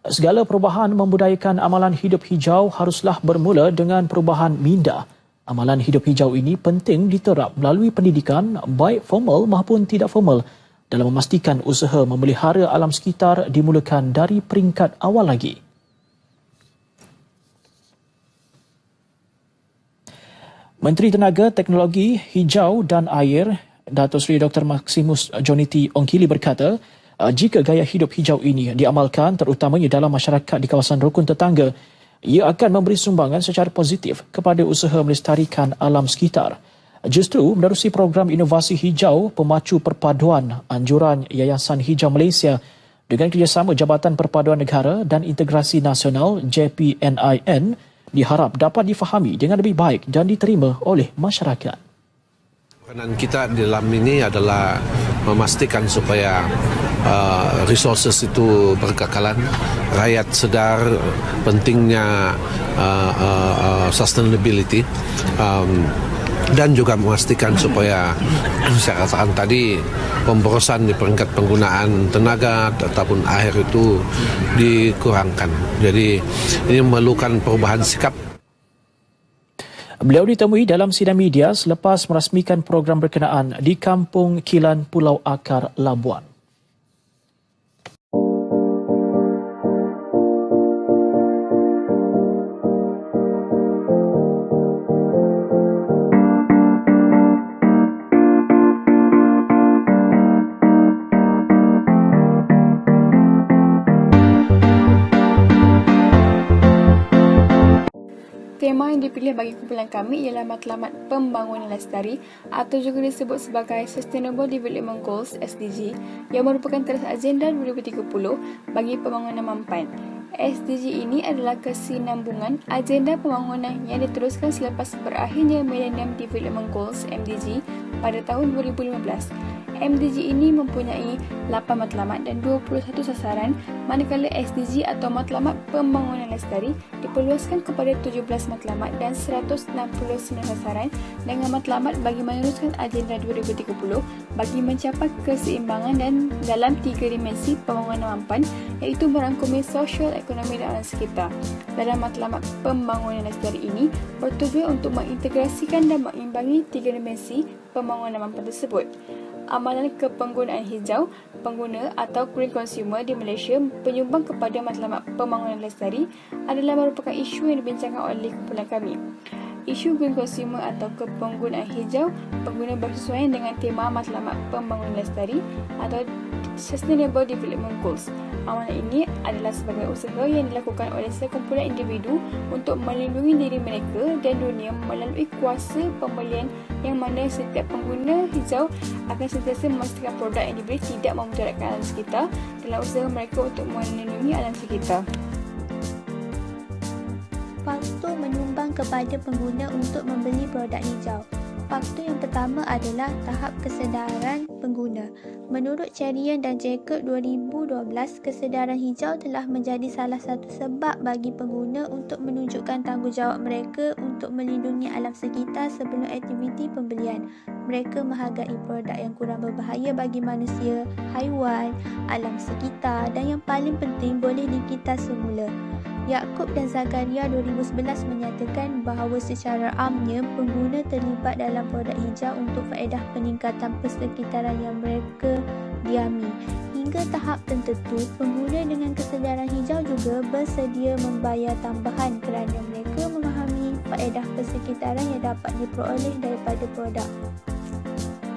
Segala perubahan membudayakan amalan hidup hijau haruslah bermula dengan perubahan minda. Amalan hidup hijau ini penting diterap melalui pendidikan baik formal maupun tidak formal dalam memastikan usaha memelihara alam sekitar dimulakan dari peringkat awal lagi. Menteri Tenaga, Teknologi Hijau dan Air, Datuk Seri Dr. Maximus Jonity Ongkili berkata, jika gaya hidup hijau ini diamalkan terutamanya dalam masyarakat di kawasan rukun tetangga, ia akan memberi sumbangan secara positif kepada usaha melestarikan alam sekitar. Justru menerusi program inovasi hijau pemacu perpaduan anjuran Yayasan Hijau Malaysia dengan kerjasama Jabatan Perpaduan Negara dan Integrasi Nasional JPNIN diharap dapat difahami dengan lebih baik dan diterima oleh masyarakat. Peranan kita dalam ini adalah memastikan supaya resources itu berkekalan, rakyat sedar pentingnya sustainability, dan juga memastikan supaya saya katakan tadi pemborosan di peringkat penggunaan tenaga ataupun air itu dikurangkan. Jadi ini memerlukan perubahan sikap. Beliau ditemui dalam sidang media selepas merasmikan program berkenaan di Kampung Kilan Pulau Akar, Labuan. Tema yang dipilih bagi kumpulan kami ialah Matlamat Pembangunan Lestari atau juga disebut sebagai Sustainable Development Goals SDG yang merupakan teras agenda 2030 bagi pembangunan mampan. SDG ini adalah kesinambungan agenda pembangunan yang diteruskan selepas berakhirnya Millennium Development Goals MDG pada tahun 2015. MDG ini mempunyai 8 matlamat dan 21 sasaran, manakala SDG atau Matlamat Pembangunan Lestari diperluaskan kepada 17 matlamat dan 169 sasaran dengan matlamat bagi meneruskan agenda 2030 bagi mencapai keseimbangan dan dalam 3 dimensi pembangunan mampan, iaitu merangkumi sosial, ekonomi dan alam sekitar. Dalam Matlamat Pembangunan Lestari ini bertujuan untuk mengintegrasikan dan mengimbangi 3 dimensi pembangunan mampan tersebut. Amalan kepenggunaan hijau pengguna atau green consumer di Malaysia penyumbang kepada Matlamat Pembangunan Lestari adalah merupakan isu yang dibincangkan oleh kumpulan kami. Isu green consumer atau kepenggunaan hijau pengguna bersesuaian dengan tema Matlamat Pembangunan Lestari atau Sustainable Development Goals. Amalan ini adalah sebagai usaha yang dilakukan oleh sekumpulan individu untuk melindungi diri mereka dan dunia melalui kuasa pembelian yang mana setiap pengguna hijau akan sentiasa memastikan produk yang dibeli tidak memudaratkan alam sekitar dalam usaha mereka untuk melindungi alam sekitar. Faktor menyumbang kepada pengguna untuk membeli produk hijau. Faktor yang pertama adalah tahap kesedaran pengguna. Menurut Cherian dan Jacob 2012, kesedaran hijau telah menjadi salah satu sebab bagi pengguna untuk menunjukkan tanggungjawab mereka untuk melindungi alam sekitar sebelum aktiviti pembelian. Mereka menghargai produk yang kurang berbahaya bagi manusia, haiwan, alam sekitar dan yang paling penting boleh dikitas semula. Yaakob dan Zakaria 2011 menyatakan bahawa secara amnya pengguna terlibat dalam produk hijau untuk faedah peningkatan persekitaran yang mereka diami. Hingga tahap tertentu, pengguna dengan kesedaran hijau juga bersedia membayar tambahan kerana mereka memahami faedah persekitaran yang dapat diperoleh daripada produk.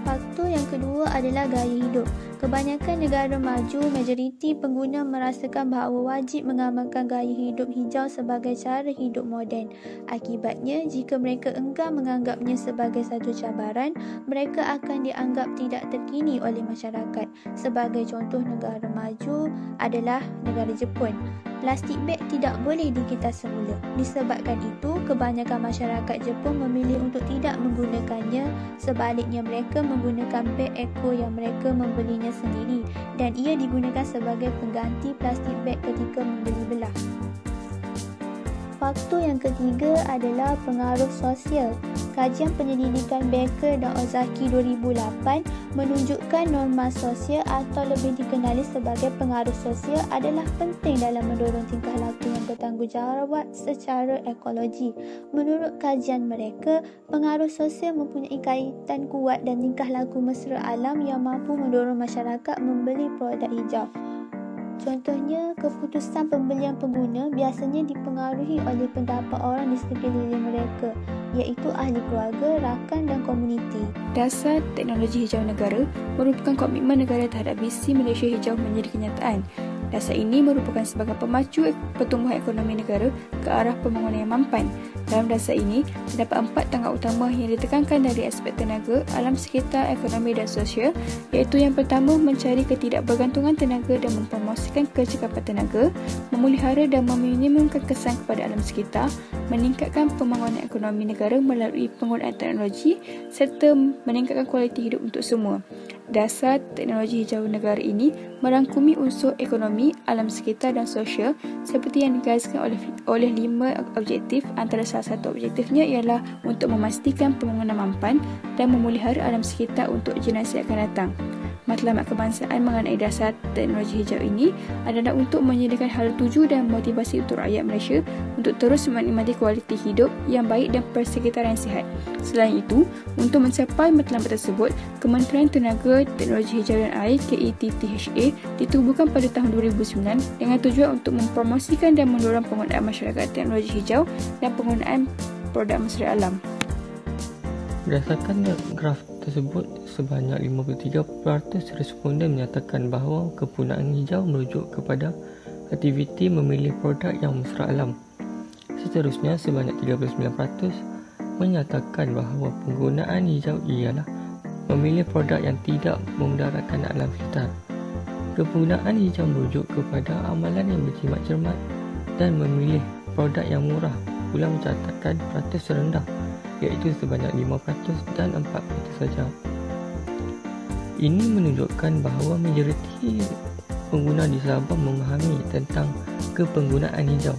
Faktor yang kedua adalah gaya hidup. Kebanyakan negara maju, majoriti pengguna merasakan bahawa wajib mengamalkan gaya hidup hijau sebagai cara hidup moden. Akibatnya, jika mereka enggan menganggapnya sebagai satu cabaran, mereka akan dianggap tidak terkini oleh masyarakat. Sebagai contoh negara maju adalah negara Jepun. Plastik beg tidak boleh dikitas semula. Disebabkan itu, kebanyakan masyarakat Jepun memilih untuk tidak menggunakannya. Sebaliknya, mereka menggunakan beg eko yang mereka membelinya sendiri dan ia digunakan sebagai pengganti plastik beg ketika membeli belah. Faktor yang ketiga adalah pengaruh sosial. Kajian penyelidikan Baker dan Ozaki 2008 Menunjukkan norma sosial atau lebih dikenali sebagai pengaruh sosial adalah penting dalam mendorong tingkah laku yang bertanggungjawab secara ekologi. Menurut kajian mereka, pengaruh sosial mempunyai kaitan kuat dan tingkah laku mesra alam yang mampu mendorong masyarakat membeli produk hijau. Contohnya, keputusan pembelian pengguna biasanya dipengaruhi oleh pendapat orang di sekeliling mereka, iaitu ahli keluarga, rakan dan komuniti. Dasar teknologi hijau negara merupakan komitmen negara terhadap visi Malaysia hijau menjadi kenyataan. Dasar ini merupakan sebagai pemacu pertumbuhan ekonomi negara ke arah pembangunan yang mampan. Dalam dasar ini, terdapat 4 tangga utama yang ditekankan dari aspek tenaga, alam sekitar, ekonomi dan sosial, iaitu yang pertama, mencari ketidakbergantungan tenaga dan mempromosikan kecekapan tenaga, memelihara dan meminimumkan kesan kepada alam sekitar, meningkatkan pembangunan ekonomi negara melalui penggunaan teknologi serta meningkatkan kualiti hidup untuk semua. Dasar teknologi hijau negara ini merangkumi unsur ekonomi, alam sekitar dan sosial seperti yang digariskan oleh 5 objektif. Antara salah satu objektifnya ialah untuk memastikan pembangunan mampan dan memelihara alam sekitar untuk generasi akan datang. Matlamat kebangsaan mengenai dasar teknologi hijau ini adalah untuk menyediakan hala tuju dan motivasi untuk rakyat Malaysia untuk terus menikmati kualiti hidup yang baik dan persekitaran yang sihat. Selain itu, untuk mencapai matlamat tersebut, Kementerian Tenaga, Teknologi Hijau dan Air KETTHA ditubuhkan pada tahun 2009 dengan tujuan untuk mempromosikan dan mendorong penggunaan masyarakat teknologi hijau dan penggunaan produk mesra alam. Berdasarkan graf tersebut, sebanyak 53% responden menyatakan bahawa kepunaan hijau merujuk kepada aktiviti memilih produk yang mesra alam. Seterusnya, sebanyak 39% menyatakan bahawa penggunaan hijau ialah memilih produk yang tidak memudaratkan alam sekitar. Kepunaan hijau merujuk kepada amalan yang berjimat cermat dan memilih produk yang murah pula mencatatkan peratus rendah, iaitu sebanyak 5% dan 4% saja. Ini menunjukkan bahawa majoriti pengguna di Sabah memahami tentang kepenggunaan hijau.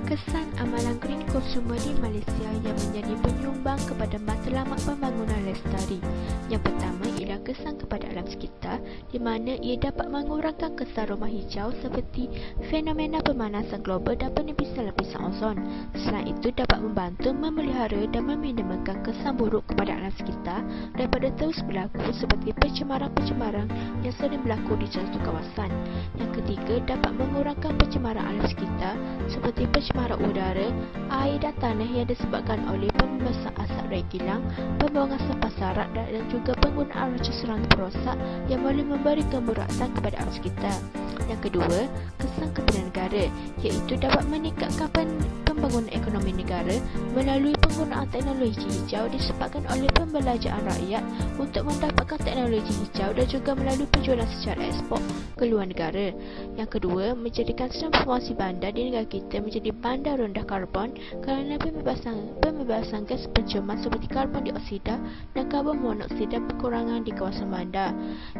Kesan amalan green consumer di Malaysia yang menjadi penyumbang kepada matlamat pembangunan lestari. Yang pertama ialah kesan kepada alam sekitar, di mana ia dapat mengurangkan kesan rumah hijau seperti fenomena pemanasan global dan penipisan lapisan ozon. Selain itu, dapat membantu memelihara dan meminimalkan kesan buruk kepada alam sekitar daripada terus berlaku seperti pencemaran-pencemaran yang sering berlaku di suatu kawasan. Yang ketiga, dapat mengurangkan pencemaran alam sekitar seperti pencemaran udara, air dan tanah yang disebabkan oleh pembebasan asap raya kilang, pembuangan sampah sarat dan juga penggunaan racun serangga perosak yang boleh memberi kemudaratan kepada alam sekitar. Yang kedua, kesan kepada negara, iaitu dapat meningkatkan pembangunan ekonomi negara melalui penggunaan teknologi hijau disebabkan oleh pembelajaran rakyat untuk mendapatkan teknologi hijau dan juga melalui penjualan secara ekspor ke luar negara. Yang kedua, menjadikan transformasi bandar di negara kita menjadi bandar rendah karbon kerana pembebasan gas pencemar seperti karbon dioksida dan karbon monoksida berkurangan di kawasan bandar.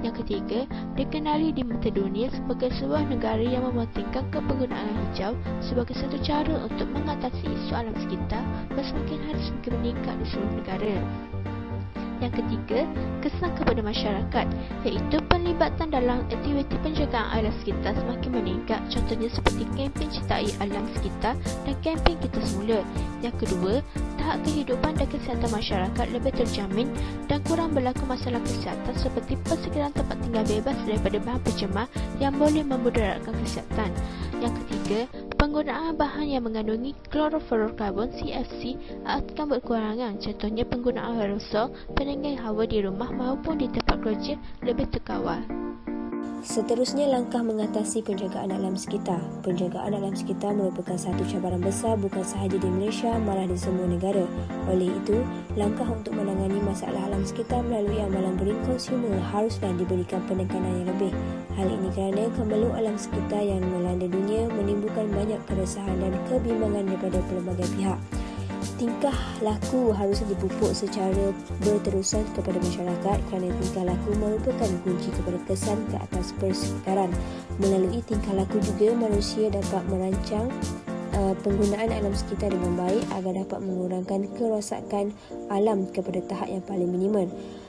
Yang ketiga, dikenali di mata dunia sebagai sebuah negara yang mementingkan kepenggunaan hijau sebagai satu cara untuk mengatasi isu alam sekitar dan semakin hari semakin meningkat di seluruh negara. Yang ketiga, kesan kepada masyarakat, iaitu penlibatan dalam aktiviti penjagaan alam sekitar semakin meningkat, contohnya seperti kempen Cintai Alam Sekitar dan kempen Kita Semula. Yang kedua, tahap kehidupan dan kesihatan masyarakat lebih terjamin dan kurang berlaku masalah kesihatan seperti persediaan tempat tinggal bebas daripada bahan pencemar yang boleh memudaratkan kesihatan. Yang ketiga, penggunaan bahan yang mengandungi klorofluorokarbon CFC akan berkurangan, contohnya penggunaan aerosol peninggal hawa di rumah maupun di tempat kerja lebih terkawal. Seterusnya, langkah mengatasi penjagaan alam sekitar. Penjagaan alam sekitar merupakan satu cabaran besar bukan sahaja di Malaysia, malah di semua negara. Oleh itu, langkah untuk menangani masalah alam sekitar melalui amalan green consumer haruslah diberikan penekanan yang lebih. Hal ini kerana kemelut alam sekitar yang melanda dunia menimbulkan banyak keresahan dan kebimbangan daripada pelbagai pihak. Tingkah laku harus dipupuk secara berterusan kepada masyarakat kerana tingkah laku merupakan kunci kepada kesan ke atas persekitaran. Melalui tingkah laku juga manusia dapat merancang penggunaan alam sekitar dengan baik agar dapat mengurangkan kerosakan alam kepada tahap yang paling minimal.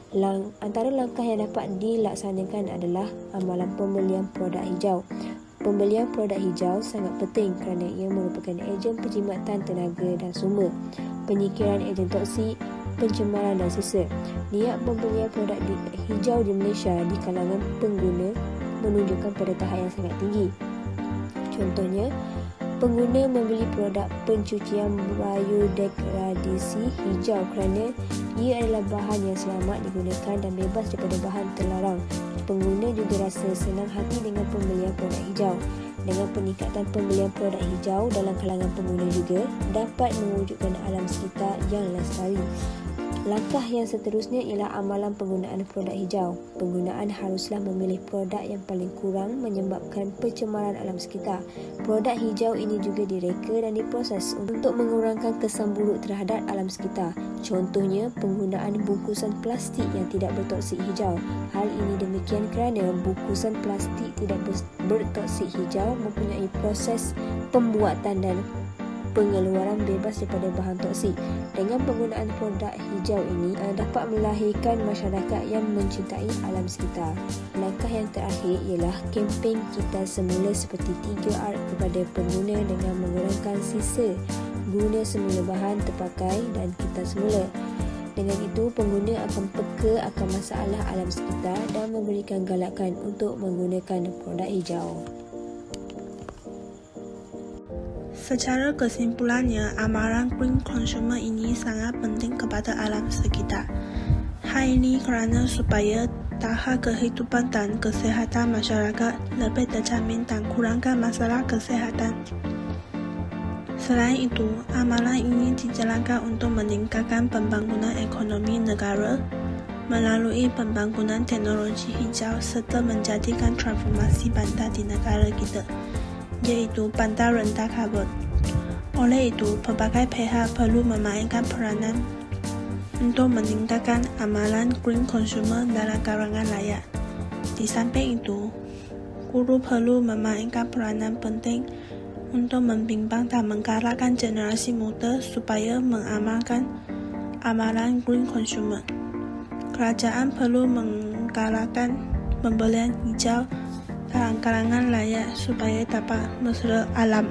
Antara langkah yang dapat dilaksanakan adalah amalan pembelian produk hijau. Pembelian produk hijau sangat penting kerana ia merupakan ejen penjimatan tenaga dan sumber, penyikiran ejen toksik, pencemaran dan sisa. Niat pembelian produk hijau di Malaysia di kalangan pengguna menunjukkan pada tahap yang sangat tinggi. Contohnya, pengguna membeli produk pencucian biodegradasi hijau kerana ia adalah bahan yang selamat digunakan dan bebas daripada bahan terlarang. Pengguna juga rasa senang hati dengan pembelian produk hijau. Dengan peningkatan pembelian produk hijau dalam kalangan pengguna juga dapat mewujudkan alam sekitar yang lestari. Langkah yang seterusnya ialah amalan penggunaan produk hijau. Penggunaan haruslah memilih produk yang paling kurang menyebabkan pencemaran alam sekitar. Produk hijau ini juga direka dan diproses untuk mengurangkan kesan buruk terhadap alam sekitar. Contohnya, penggunaan bungkusan plastik yang tidak bertoksik hijau. Hal ini demikian kerana bungkusan plastik tidak bertoksik hijau mempunyai proses pembuatan dan pengeluaran bebas daripada bahan toksik. Dengan penggunaan produk hijau ini dapat melahirkan masyarakat yang mencintai alam sekitar. Langkah yang terakhir ialah kempen kita semula seperti 3R kepada pengguna dengan mengurangkan sisa guna semula bahan terpakai dan kita semula. Dengan itu, pengguna akan peka akan masalah alam sekitar dan memberikan galakan untuk menggunakan produk hijau. Secara kesimpulannya, amalan green consumer ini sangat penting kepada alam sekitar. Hal ini kerana supaya tahap kehidupan dan kesihatan masyarakat lebih terjamin dan kurangkan masalah kesihatan. Selain itu, amalan ini dijalankan untuk meningkatkan pembangunan ekonomi negara melalui pembangunan teknologi hijau serta menjadikan transformasi bandar di negara kita, iaitu bandar rendah karbon. Oleh itu, pelbagai pihak perlu memainkan peranan untuk meningkatkan amalan green consumer dalam kalangan rakyat. Di samping itu, guru perlu memainkan peranan penting untuk membimbang dan menggalakkan generasi muda supaya mengamalkan amalan green consumer. Kerajaan perlu menggalakkan pembelian hijau dalam kalangan rakyat supaya dapat mesra alam.